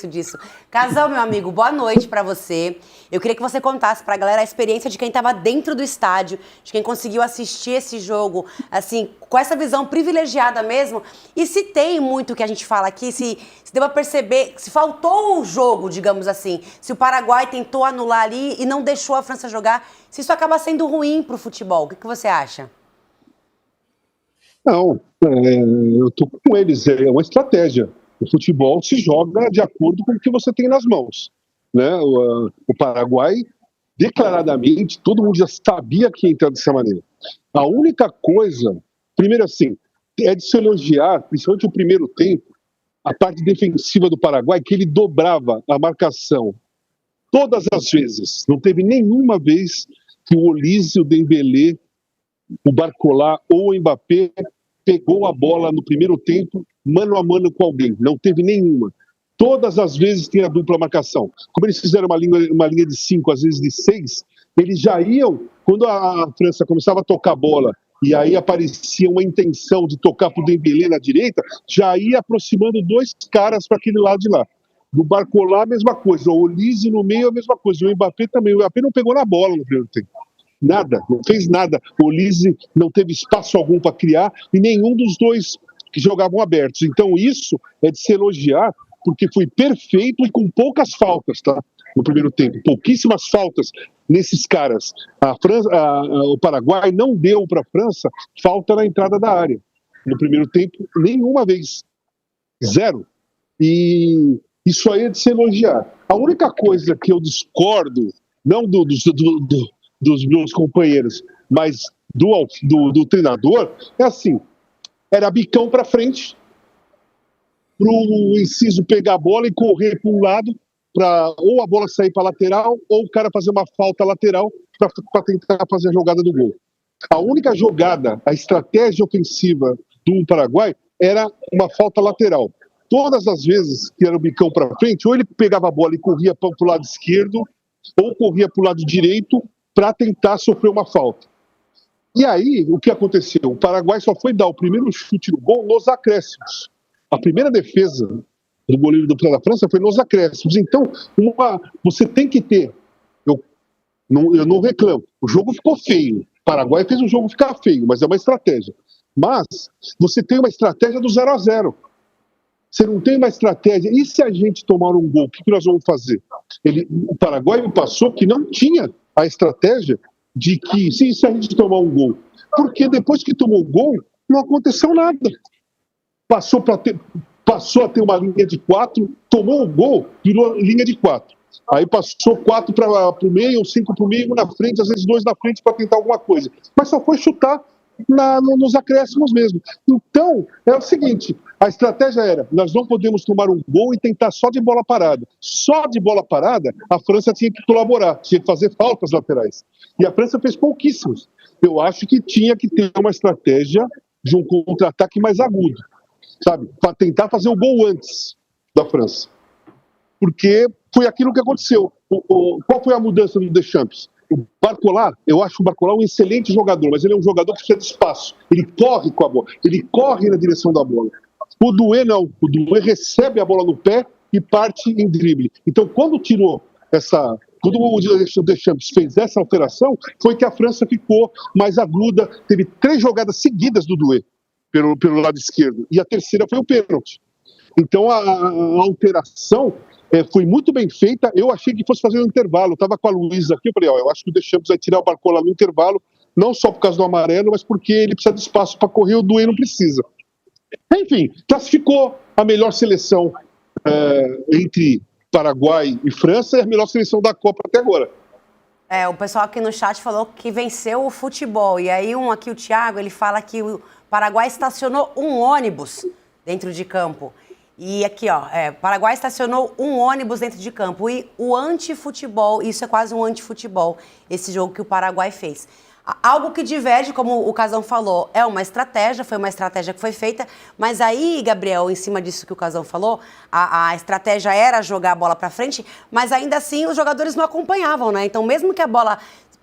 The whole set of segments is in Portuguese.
disso. Casão, meu amigo, boa noite pra você. Eu queria que você contasse pra galera a experiência de quem tava dentro do estádio, de quem conseguiu assistir esse jogo, assim, com essa visão privilegiada mesmo. E se tem muito que a gente fala aqui, se deu pra perceber, se faltou o jogo, digamos assim, se o Paraguai tentou anular ali e não deixou a França jogar, se isso acaba sendo ruim pro futebol. O que você acha? Não, eu tô com eles, é uma estratégia. O futebol se joga de acordo com o que você tem nas mãos, né? O Paraguai, declaradamente, todo mundo já sabia que ia entrar dessa maneira. A única coisa, primeiro assim, é de se elogiar, principalmente o primeiro tempo, a parte defensiva do Paraguai, que ele dobrava a marcação todas as vezes. Não teve nenhuma vez que o Olise, o Dembélé, o Barcola ou o Mbappé pegou a bola no primeiro tempo mano a mano com alguém. Não teve nenhuma. Todas as vezes tinha dupla marcação. Como eles fizeram uma linha de 5, às vezes de 6, eles já iam, quando a França começava a tocar a bola e aí aparecia uma intenção de tocar para o Dembélé na direita, já ia aproximando dois caras para aquele lado de lá. Do Barcola, a mesma coisa. O Olise no meio, a mesma coisa. O Mbappé também. O Mbappé não pegou na bola no primeiro tempo. Nada, não fez nada. O Olise não teve espaço algum para criar e nenhum dos dois que jogavam abertos. Então isso é de se elogiar, porque foi perfeito e com poucas faltas, tá? No primeiro tempo, pouquíssimas faltas nesses caras. O Paraguai não deu para a França falta na entrada da área. No primeiro tempo, nenhuma vez. Zero. E isso aí é de se elogiar. A única coisa que eu discordo, não dos meus companheiros, mas do treinador, é assim, era bicão para frente, para o Enciso pegar a bola e correr para um lado, para ou a bola sair para a lateral, ou o cara fazer uma falta lateral para tentar fazer a jogada do gol. A única jogada, a estratégia ofensiva do Paraguai era uma falta lateral. Todas as vezes que era o bicão para frente, ou ele pegava a bola e corria para o lado esquerdo, ou corria para o lado direito, para tentar sofrer uma falta. E aí, o que aconteceu? O Paraguai só foi dar o primeiro chute no gol nos acréscimos. A primeira defesa do goleiro da França foi nos acréscimos. Então, você tem que ter... Eu não reclamo. O jogo ficou feio. O Paraguai fez o jogo ficar feio, mas é uma estratégia. Mas você tem uma estratégia do 0-0. Você não tem uma estratégia. E se a gente tomar um gol, o que nós vamos fazer? O Paraguai me passou que não tinha a estratégia de que, se a gente tomar um gol, porque depois que tomou o gol, não aconteceu nada. Passou a ter uma linha de 4, tomou o gol, virou linha de 4. Aí passou 4 para o meio, 5 para o meio, um na frente, às vezes 2 na frente para tentar alguma coisa. Mas só foi chutar nos acréscimos mesmo. Então, é o seguinte, a estratégia era, nós não podemos tomar um gol e tentar só de bola parada. Só de bola parada, a França tinha que colaborar, tinha que fazer faltas laterais. E a França fez pouquíssimos. Eu acho que tinha que ter uma estratégia de um contra-ataque mais agudo, sabe? Para tentar fazer o gol antes da França. Porque foi aquilo que aconteceu. Qual foi a mudança do Deschamps? O Barcola, eu acho o Barcola um excelente jogador, mas ele é um jogador que precisa de espaço. Ele corre com a bola, ele corre na direção da bola. O Doué não, o Doué recebe a bola no pé e parte em drible. Então, quando o Deschamps fez essa alteração, foi que a França ficou mais aguda. Teve 3 jogadas seguidas do Doué pelo lado esquerdo, e a terceira foi o pênalti. Então, a alteração foi muito bem feita. Eu achei que fosse fazer um intervalo. Eu estava com a Luísa aqui, eu falei, eu acho que o Deschamps vai tirar o Barcola no intervalo, não só por causa do amarelo, mas porque ele precisa de espaço para correr, o Doué não precisa. Enfim, classificou a melhor seleção entre Paraguai e França e a melhor seleção da Copa até agora. O pessoal aqui no chat falou que venceu o futebol. E aí aqui o Thiago, ele fala que o Paraguai estacionou um ônibus dentro de campo. E aqui, Paraguai estacionou um ônibus dentro de campo. E o antifutebol, isso é quase um antifutebol, esse jogo que o Paraguai fez. Algo que diverge, como o Casão falou, é uma estratégia, foi uma estratégia que foi feita, mas aí, Gabriel, em cima disso que o Casão falou, a estratégia era jogar a bola para frente, mas ainda assim os jogadores não acompanhavam, né? Então, mesmo que a bola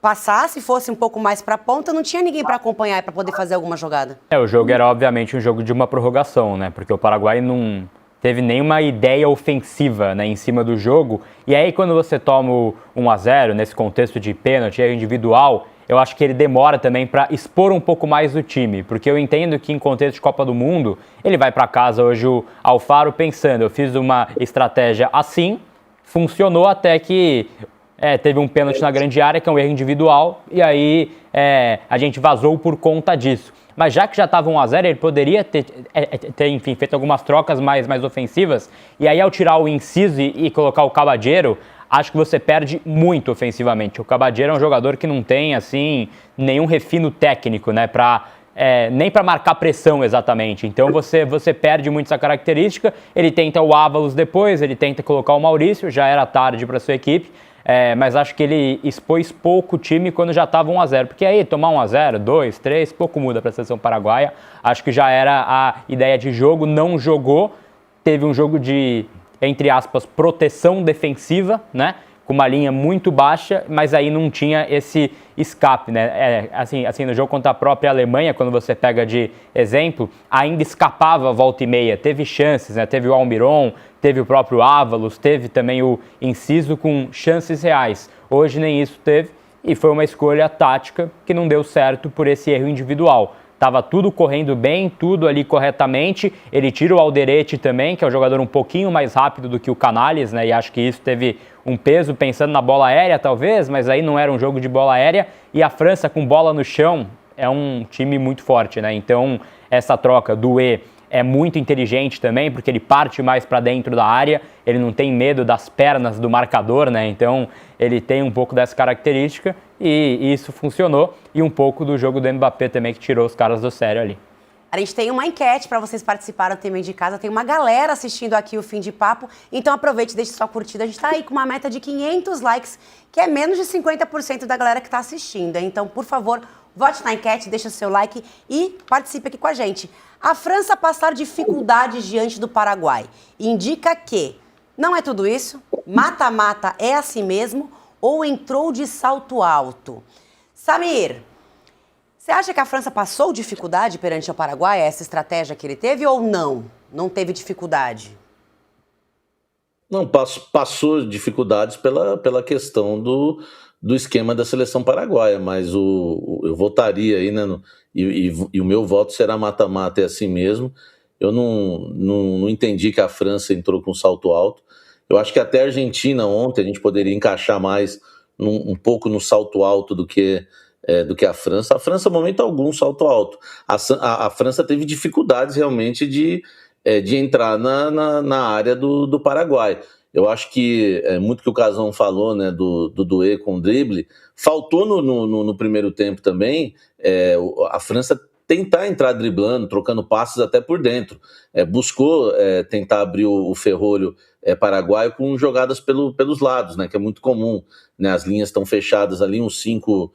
passasse, fosse um pouco mais para a ponta, não tinha ninguém para acompanhar e para poder fazer alguma jogada. O jogo era, obviamente, um jogo de uma prorrogação, né? Porque o Paraguai não teve nenhuma ideia ofensiva, né, em cima do jogo. E aí quando você toma o 1-0, nesse contexto de pênalti individual, eu acho que ele demora também para expor um pouco mais o time, porque eu entendo que em contexto de Copa do Mundo, ele vai para casa hoje o Alfaro pensando, eu fiz uma estratégia assim, funcionou até que teve um pênalti na grande área, que é um erro individual, e aí a gente vazou por conta disso. Mas já que já estava 1-0, ele poderia ter enfim, feito algumas trocas mais ofensivas, e aí ao tirar o Inciso e colocar o Caballero, acho que você perde muito ofensivamente. O Caballero é um jogador que não tem, assim, nenhum refino técnico, né, nem para marcar pressão exatamente. Então você perde muito essa característica. Ele tenta o Ávalos depois, ele tenta colocar o Maurício, já era tarde para sua equipe. Mas acho que ele expôs pouco o time quando já estava 1-0, porque aí tomar 1-0, 2, 3, pouco muda para a seleção paraguaia. Acho que já era a ideia de jogo, não jogou, teve um jogo de, entre aspas, proteção defensiva, né? Com uma linha muito baixa, mas aí não tinha esse escape, né? Assim, no jogo contra a própria Alemanha, quando você pega de exemplo, ainda escapava volta e meia, teve chances, né? Teve o Almiron, teve o próprio Ávalos, teve também o Inciso com chances reais. Hoje nem isso teve e foi uma escolha tática que não deu certo por esse erro individual. Estava tudo correndo bem, tudo ali corretamente. Ele tira o Alderete também, que é um jogador um pouquinho mais rápido do que o Canales, né? E acho que isso teve um peso pensando na bola aérea, talvez, mas aí não era um jogo de bola aérea. E a França, com bola no chão, é um time muito forte, né? Então, essa troca do é muito inteligente também, porque ele parte mais para dentro da área, ele não tem medo das pernas do marcador, né? Então, ele tem um pouco dessa característica e isso funcionou. E um pouco do jogo do Mbappé também, que tirou os caras do sério ali. A gente tem uma enquete para vocês participarem também de casa. Tem uma galera assistindo aqui o Fim de Papo. Então aproveite e deixe sua curtida. A gente está aí com uma meta de 500 likes, que é menos de 50% da galera que está assistindo. Então, por favor, vote na enquete, deixe o seu like e participe aqui com a gente. A França passar dificuldades diante do Paraguai indica que não é tudo isso, mata-mata é assim mesmo ou entrou de salto alto? Samir, você acha que a França passou dificuldade perante o Paraguai, essa estratégia que ele teve, ou não? Não teve dificuldade? Não, passou dificuldades pela questão do esquema da seleção paraguaia, mas eu votaria aí, né, e o meu voto será mata-mata, é assim mesmo. Eu não entendi que a França entrou com salto alto. Eu acho que até a Argentina ontem a gente poderia encaixar mais um pouco no salto alto do que a França. A França, no momento algum, salto alto. A França teve dificuldades realmente de entrar na área do Paraguai. Eu acho que muito que o Casão falou, né, do Doué com o drible, faltou no primeiro tempo também a França tentar entrar driblando, trocando passes até por dentro. Buscou tentar abrir o ferrolho paraguaio com jogadas pelos lados, né, que é muito comum. Né, as linhas estão fechadas ali, um 5-4-1,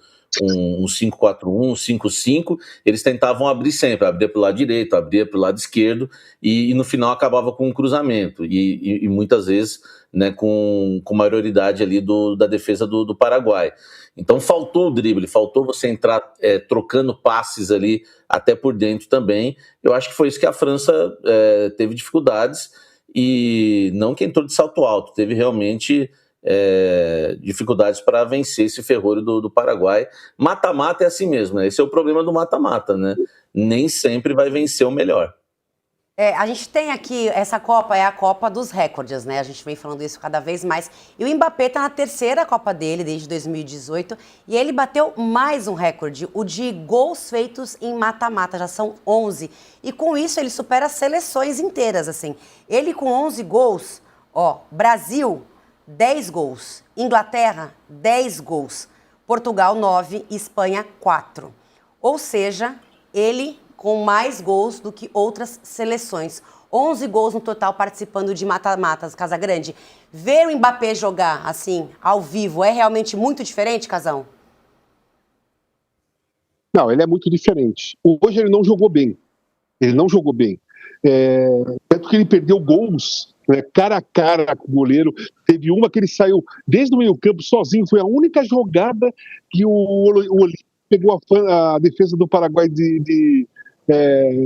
um 5-5, eles tentavam abrir sempre, abrir para o lado direito, abrir para o lado esquerdo, e no final acabava com um cruzamento, e muitas vezes, né, com maioridade ali da defesa do Paraguai. Então faltou o drible, faltou você entrar trocando passes ali até por dentro também. Eu acho que foi isso que a França teve dificuldades, e não que entrou de salto alto, teve realmente dificuldades para vencer esse ferrolho do Paraguai. Mata-mata é assim mesmo, né? Esse é o problema do mata-mata, né? Nem sempre vai vencer o melhor. A gente tem aqui, essa Copa é a Copa dos recordes, né? A gente vem falando isso cada vez mais. E o Mbappé tá na terceira Copa dele, desde 2018, e ele bateu mais um recorde, o de gols feitos em mata-mata, já são 11. E com isso ele supera as seleções inteiras, assim. Ele com 11 gols, Brasil, 10 gols. Inglaterra, 10 gols. Portugal, 9. Espanha, 4. Ou seja, ele com mais gols do que outras seleções. 11 gols no total participando de mata-matas, Casagrande. Ver o Mbappé jogar assim, ao vivo, é realmente muito diferente, Casão? Não, ele é muito diferente. Hoje ele não jogou bem. Ele não jogou bem. Tanto que ele perdeu gols, né, cara a cara com o goleiro. Teve uma que ele saiu desde o meio-campo sozinho. Foi a única jogada que o Olímpio pegou a defesa do Paraguai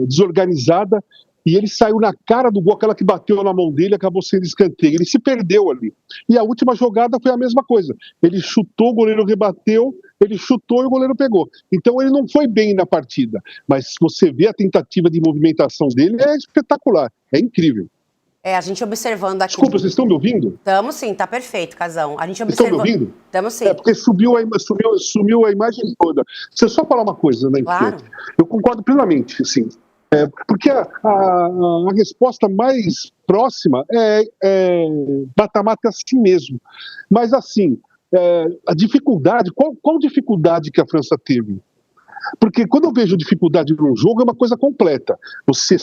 desorganizada e ele saiu na cara do gol, aquela que bateu na mão dele, acabou sendo escanteio. Ele se perdeu ali. E a última jogada foi a mesma coisa. Ele chutou, o goleiro rebateu, ele chutou e o goleiro pegou. Então ele não foi bem na partida. Mas se você vê a tentativa de movimentação dele, é espetacular, é incrível. A gente observando aqui... Desculpa, vocês estão me ouvindo? Estamos sim, tá perfeito, Casão. A gente Vocês estão me observa... ouvindo? Estamos sim. É porque sumiu a imagem toda. Deixa eu só falar uma coisa, né? Claro. Eu concordo plenamente, assim. Porque a resposta mais próxima é mata-mata assim mesmo. Mas, assim, a dificuldade, qual dificuldade que a França teve? Porque quando eu vejo dificuldade num jogo, é uma coisa completa. Você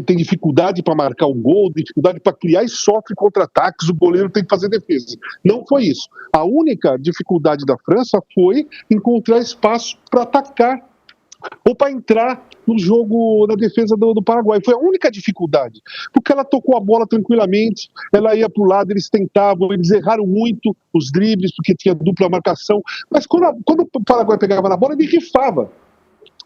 tem dificuldade para marcar um gol, dificuldade para criar e sofre contra-ataques, o goleiro tem que fazer defesa. Não foi isso. A única dificuldade da França foi encontrar espaço para atacar ou para entrar no jogo, na defesa do Paraguai. Foi a única dificuldade, porque ela tocou a bola tranquilamente, ela ia para o lado, eles tentavam, eles erraram muito os dribles, porque tinha dupla marcação, mas quando o Paraguai pegava na bola, ele rifava.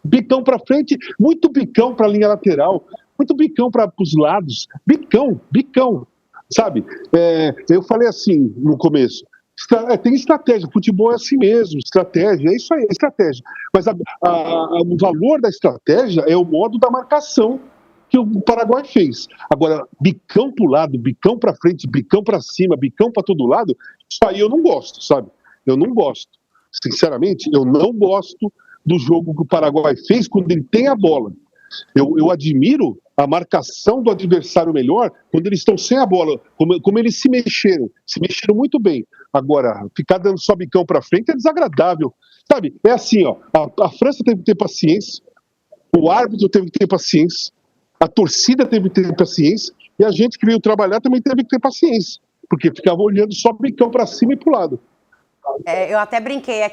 Bicão para frente, muito bicão para a linha lateral, muito bicão para os lados, bicão, sabe? Eu falei assim no começo, tem estratégia, futebol é assim mesmo, estratégia, é isso aí, é estratégia. Mas o valor da estratégia é o modo da marcação que o Paraguai fez. Agora, bicão para o lado, bicão para frente, bicão para cima, bicão para todo lado, isso aí eu não gosto, sabe? Eu não gosto. Sinceramente, eu não gosto do jogo que o Paraguai fez quando ele tem a bola. Eu admiro a marcação do adversário melhor quando eles estão sem a bola, como eles se mexeram muito bem. Agora, ficar dando só bicão para frente é desagradável. Sabe, é assim, ó, a França teve que ter paciência, o árbitro teve que ter paciência, a torcida teve que ter paciência e a gente que veio trabalhar também teve que ter paciência, porque ficava olhando só bicão para cima e para o lado. Eu até brinquei aqui